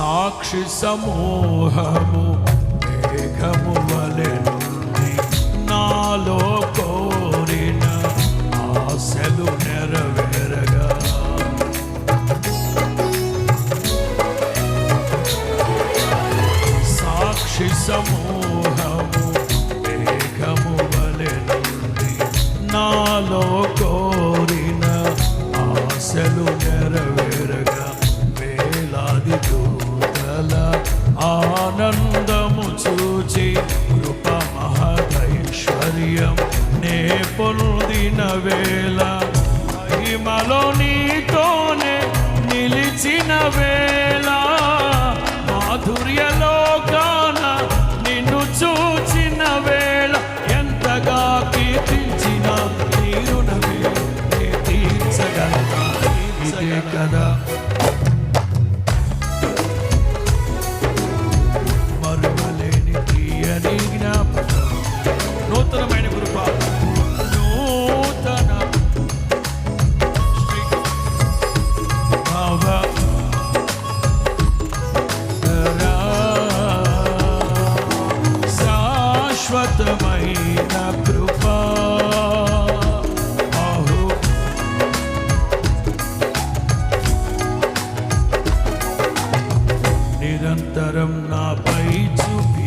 సాక్షి సమూహము మేఘము వలె నుండి నాలో కోరిన ఆశలు నెరవేరగా సాక్షి సమూహము మేఘము వలె నుండి నాలో కోరిన ఆశలు నెరవేరగా వేలాది దూతల ఆనందము చూచి కృప మహదైశ్వర్యం నే పొందిన వేళ మహిమలో నీతోనే నిలిచిన వేళ మాధుర్యలోకాన నిన్ను చూచిన వేళ ఎంతగా కీర్తించిన నీ రుణమే నే తీర్చగలనా ఇదే కదా మరువలేని తీయని జ్ఞాపకం నూతనమైన కృప నూతన శాశ్వతమైన కృప నిరంతరం నాపై చూపి